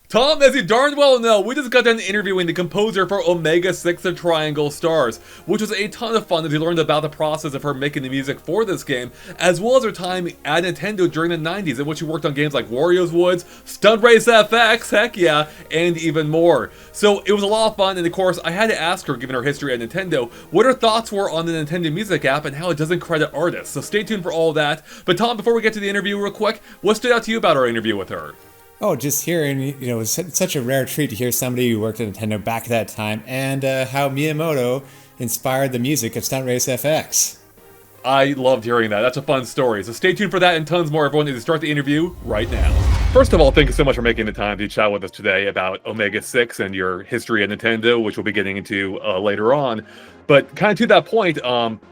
Tom, as you darn well know, we just got done interviewing the composer for Omega 6 of Triangle Stars, which was a ton of fun as we learned about the process of her making the music for this game, as well as her time at Nintendo during the 90s, in which she worked on games like Wario's Woods, Stunt Race FX, heck yeah, and even more. So it was a lot of fun, and of course, I had to ask her, given her history at Nintendo, what her thoughts were on the Nintendo Music app and how it doesn't credit artists. So stay tuned for all of that. But Tom, before we get to the interview real quick, what stood out to you about our interview with her? Oh, just hearing, it was such a rare treat to hear somebody who worked at Nintendo back at that time, and how Miyamoto inspired the music of Stunt Race FX. I loved hearing that. That's a fun story. So stay tuned for that and tons more. Everyone needs to start the interview right now. First of all, thank you so much for making the time to chat with us today about Omega 6 and your history at Nintendo, which we'll be getting into later on. But kind of to that point,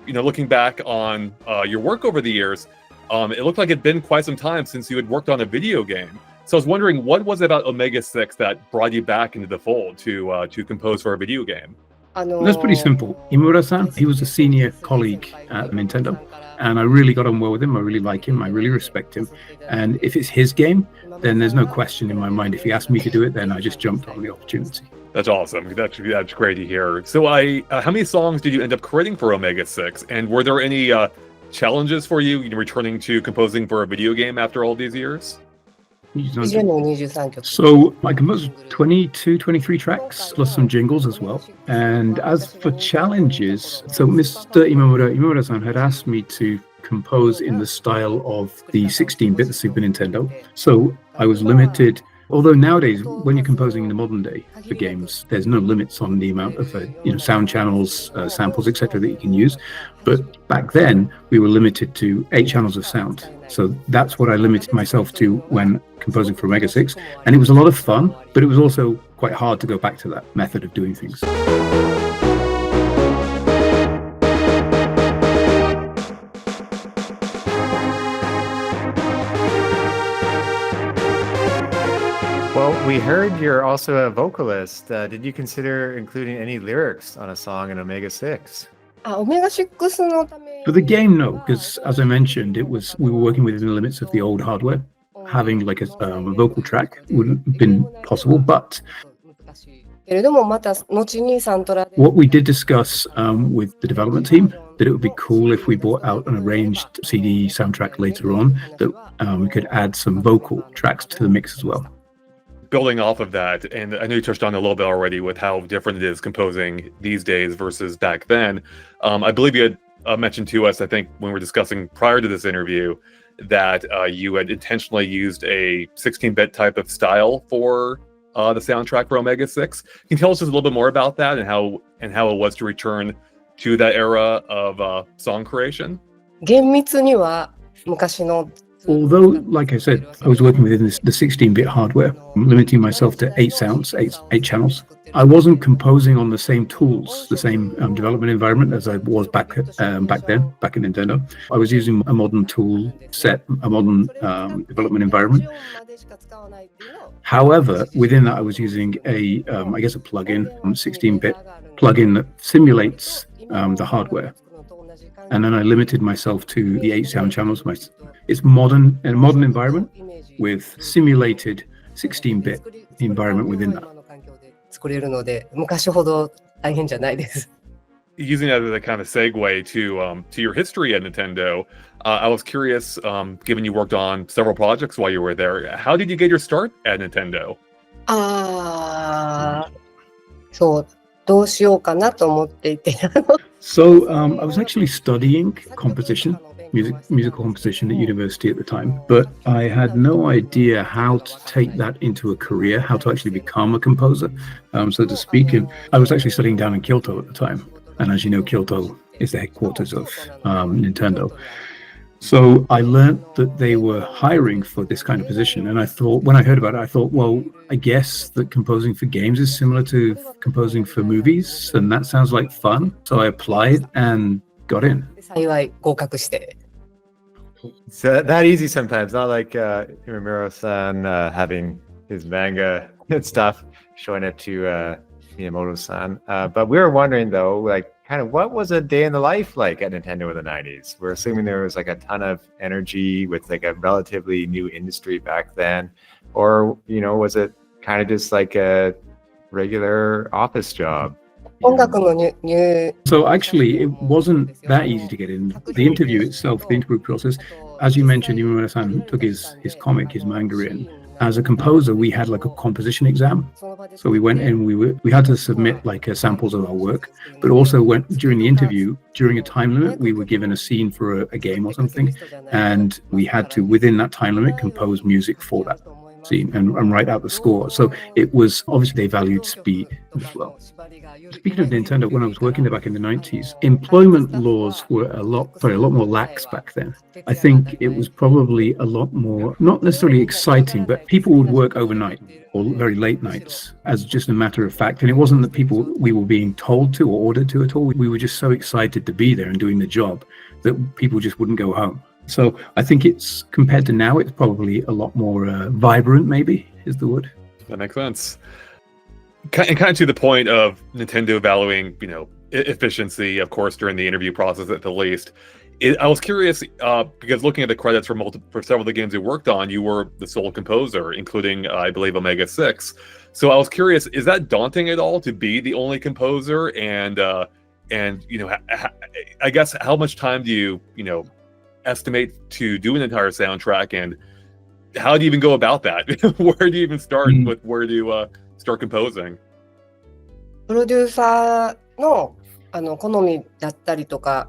looking back on your work over the years, it looked like it'd been quite some time since you had worked on a video game. So I was wondering, what was it about Omega 6 that brought you back into the fold to compose for a video game? That's pretty simple. Imura-san, he was a senior colleague at Nintendo, and I really got on well with him. I really like him. I really respect him. And if it's his game, then there's no question in my mind. If he asked me to do it, then I just jumped on the opportunity. That's awesome. That's great to hear. So how many songs did you end up creating for Omega 6? And were there any challenges for you returning to composing for a video game after all these years? So I composed 22, 23 tracks, plus some jingles as well. And as for challenges, so Mr. Imamura-san had asked me to compose in the style of the 16-bit, the Super Nintendo. So I was limited. Although nowadays, when you're composing in the modern day for games, there's no limits on the amount of sound channels, samples, etc. that you can use. But back then, we were limited to 8 channels of sound. So that's what I limited myself to when composing for Omega 6. And it was a lot of fun, but it was also quite hard to go back to that method of doing things. Well, we heard you're also a vocalist. Did you consider including any lyrics on a song in Omega 6? For the game, no, because as I mentioned, we were working within the limits of the old hardware. Having like a vocal track wouldn't have been possible, but what we did discuss with the development team, that it would be cool if we brought out an arranged CD soundtrack later on, that we could add some vocal tracks to the mix as well. Building off of that, and I know you touched on it a little bit already with how different it is composing these days versus back then. I believe you had mentioned to us, I think, when we were discussing prior to this interview, that you had intentionally used a 16-bit type of style for the soundtrack for Omega 6. Can you tell us just a little bit more about that and how it was to return to that era of song creation? Although, like I said, I was working within the 16-bit hardware, limiting myself to 8 sounds, 8 channels. I wasn't composing on the same tools, the same development environment as I was back in Nintendo. I was using a modern tool set, a modern development environment. However, within that, I was using a plugin, 16-bit plugin that simulates the hardware. And then I limited myself to the 8 sound channels. It's a modern environment with simulated 16-bit environment within that. Using that as a kind of segue to your history at Nintendo, I was curious, given you worked on several projects while you were there, how did you get your start at Nintendo? So I was actually studying composition, musical composition at university at the time, but I had no idea how to take that into a career, how to actually become a composer, so to speak. And I was actually studying down in Kyoto at the time. And as you know, Kyoto is the headquarters of Nintendo. So I learned that they were hiring for this kind of position. And I thought, when I heard about it, I thought, well, I guess that composing for games is similar to composing for movies. And that sounds like fun. So I applied and got in. So that easy sometimes, not like Imamura-san having his manga and stuff, showing it to Miyamoto-san. But we were wondering, though, like, kind of what was a day in the life like at Nintendo in the 90s? We're assuming there was like a ton of energy with like a relatively new industry back then. Or, was it kind of just like a regular office job? 音楽の入 So actually, it wasn't that easy to get in. The interview itself, the interview process, as you mentioned, Imamura-san took his comic, his manga in. As a composer, we had like a composition exam. So we went in, we had to submit like samples of our work, but also during the interview, during a time limit, we were given a scene for a game or something, and we had to, within that time limit, compose music for that scene and write out the score. So it was, obviously they valued speed as well. Speaking of Nintendo, when I was working there back in the 90s, employment laws were a lot more lax back then. I think it was probably a lot more, not necessarily exciting, but people would work overnight or very late nights as just a matter of fact. And it wasn't that we were being told to or ordered to at all. We were just so excited to be there and doing the job that people just wouldn't go home. So I think it's, compared to now, it's probably a lot more vibrant, maybe, is the word. That makes sense. And kind of to the point of Nintendo valuing, efficiency, of course, during the interview process at the least. I was curious, because looking at the credits for several of the games you worked on, you were the sole composer, including, I believe, Omega 6. So I was curious, is that daunting at all to be the only composer? And I guess how much time do you, estimate to do an entire soundtrack, and how do you even go about that? Where do you even start with where do you start composing? プロデューサーの好みだったりとか、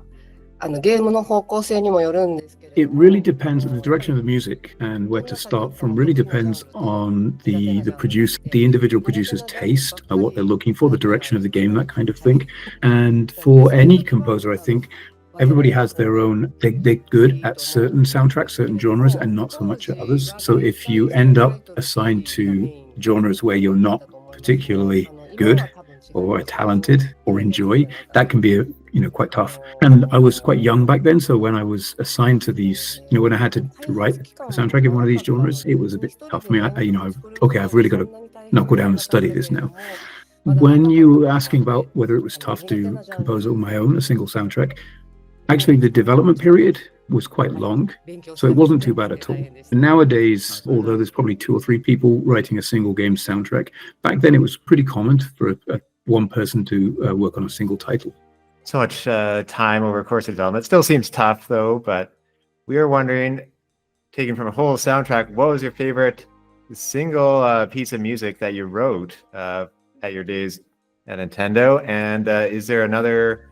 ゲームの方向性にもよるんですけど。It really depends on the direction of the music and where to start from. Really depends on the individual producer's taste, what they're looking for, the direction of the game, that kind of thing. And for any composer, I think everybody has their own, they're good at certain soundtracks, certain genres, and not so much at others. So if you end up assigned to genres where you're not particularly good or talented or enjoy, that can be quite tough. And I was quite young back then, so when I was assigned to these, when I had to write a soundtrack in one of these genres, it was a bit tough for me. I've really got to knuckle down and study this now. When you were asking about whether it was tough to compose on my own a single soundtrack, actually, the development period was quite long, so it wasn't too bad at all. And nowadays, although there's probably 2 or 3 people writing a single game soundtrack, back then it was pretty common for one person to work on a single title. So much time over course of development. Still seems tough, though, but we are wondering, taken from a whole soundtrack, what was your favorite single piece of music that you wrote at your days at Nintendo? And is there another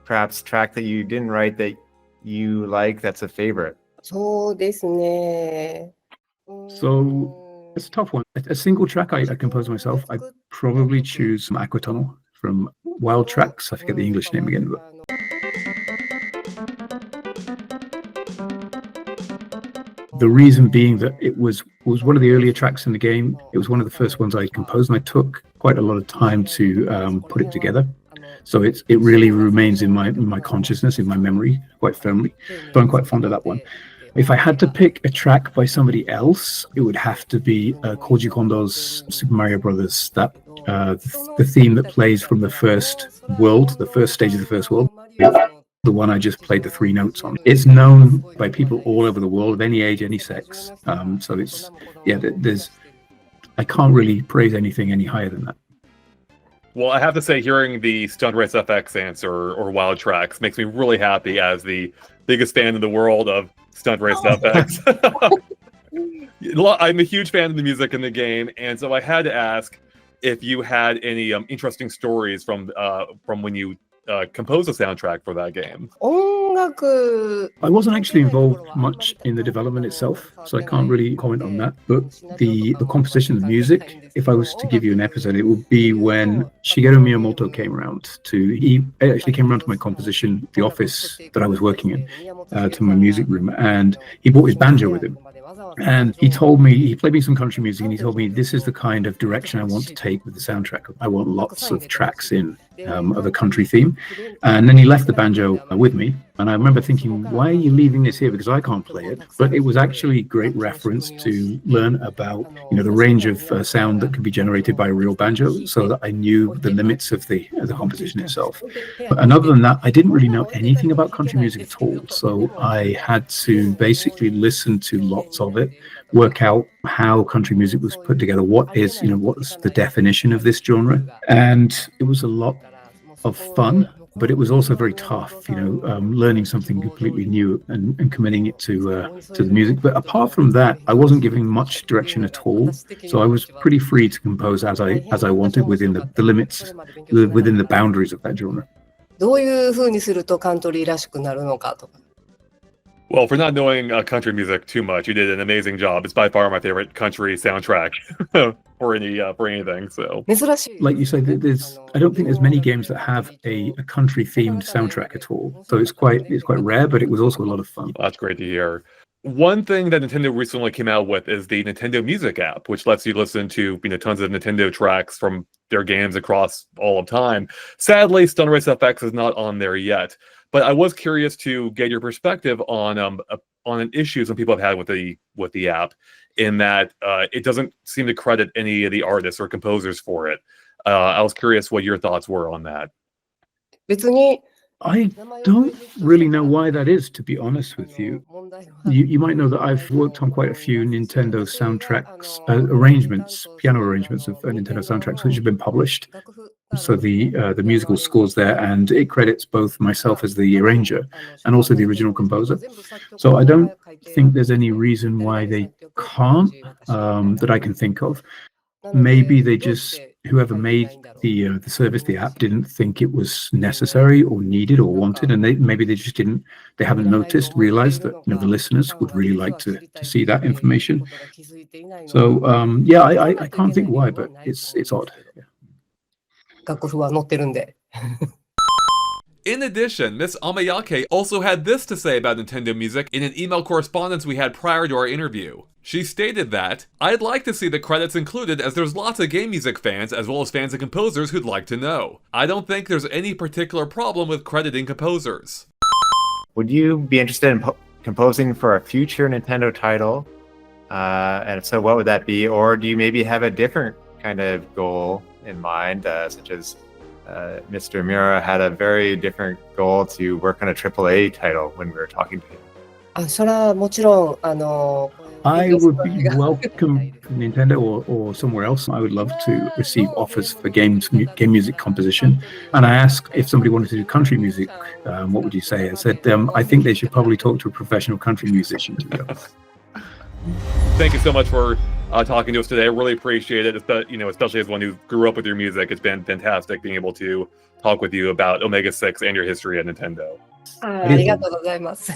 perhaps track that you didn't write that you like that's a favorite? そうですね。 So it's a tough one. A single track I composed myself, I'd probably choose Aqua Tunnel from Wild Tracks. I forget the English name again. But the reason being that it was one of the earlier tracks in the game. It was one of the first ones I composed, and I took quite a lot of time to put it together. So it really remains in my consciousness, in my memory, quite firmly. So I'm quite fond of that one. If I had to pick a track by somebody else, it would have to be Koji Kondo's Super Mario Brothers. That the theme that plays from the first world, the first stage of the first world. The one I just played the 3 notes on. It's known by people all over the world, of any age, any sex. So it's, I can't really praise anything any higher than that. Well, I have to say, hearing the Stunt Race FX answer or Wild Tracks makes me really happy as the biggest fan in the world of Stunt Race FX. I'm a huge fan of the music in the game, and so I had to ask if you had any interesting stories from when you composed a soundtrack for that game. 音楽 I wasn't actually involved much in the development itself, so I can't really comment on that. But the composition of music, if I was to give you an episode, it would be when Shigeru Miyamoto came around he actually came around to my composition, the office that I was working in, to my music room, and he brought his banjo with him. And he played me some country music, and he told me, this is the kind of direction I want to take with the soundtrack. I want lots of tracks of a country theme. And then he left the banjo with me. And I remember thinking, why are you leaving this here? Because I can't play it. But it was actually great reference to learn about, the range of sound that could be generated by a real banjo, so that I knew the limits of the composition itself. And other than that, I didn't really know anything about country music at all. So I had to basically listen to lots of it, work out how country music was put together. What's the definition of this genre? And it was a lot of fun, but it was also very tough, learning something completely new and committing it to the music. But apart from that, I wasn't giving much direction at all. So I was pretty free to compose as I wanted within the limits, within the boundaries of that genre. どういう風にするとカントリーらしくなるのかとか。 Well, for not knowing country music too much, you did an amazing job. It's by far my favorite country soundtrack for anything. So, 珍しい。 Like you say, I don't think there's many games that have a country themed soundtrack at all. So it's quite rare, but it was also a lot of fun. that's great to hear. One thing that Nintendo recently came out with is the Nintendo Music app, which lets you listen to tons of Nintendo tracks from their games across all of time. Sadly, Stunt Race FX is not on there yet, but I was curious to get your perspective on an issue some people have had with the app, in that it doesn't seem to credit any of the artists or composers for it. I was curious what your thoughts were on that. 別に I don't really know why that is, to be honest with you. You might know that I've worked on quite a few Nintendo soundtracks, piano arrangements of Nintendo soundtracks, which have been published. So the musical scores there, and it credits both myself as the arranger and also the original composer. So I don't think there's any reason why they can't, that I can think of. Maybe they just, whoever made the service, the app, didn't think it was necessary or needed or wanted, and they haven't realized that the listeners would really like to see that information. So I can't think why, but it's odd. Yeah. 楽譜は載ってるんで。 In addition, Miss Amayake also had this to say about Nintendo Music in an email correspondence we had prior to our interview. She stated that, "I'd like to see the credits included, as there's lots of game music fans as well as fans and composers who'd like to know. I don't think there's any particular problem with crediting composers." Would you be interested in composing for a future Nintendo title? And if so, what would that be? Or do you maybe have a different kind of goal in mind, such as Mr. Miura had a very different goal to work on a AAA title when we were talking to him? あ、それはもちろんI would be welcome from Nintendo or somewhere else. I would love to receive offers for game music composition. And I asked if somebody wanted to do country music, what would you say? I said, I think they should probably talk to a professional country musician. Thank you so much for talking to us today. I really appreciate it. Especially as one who grew up with your music, it's been fantastic being able to talk with you about Omega 6 and your history at Nintendo. ありがとうございます。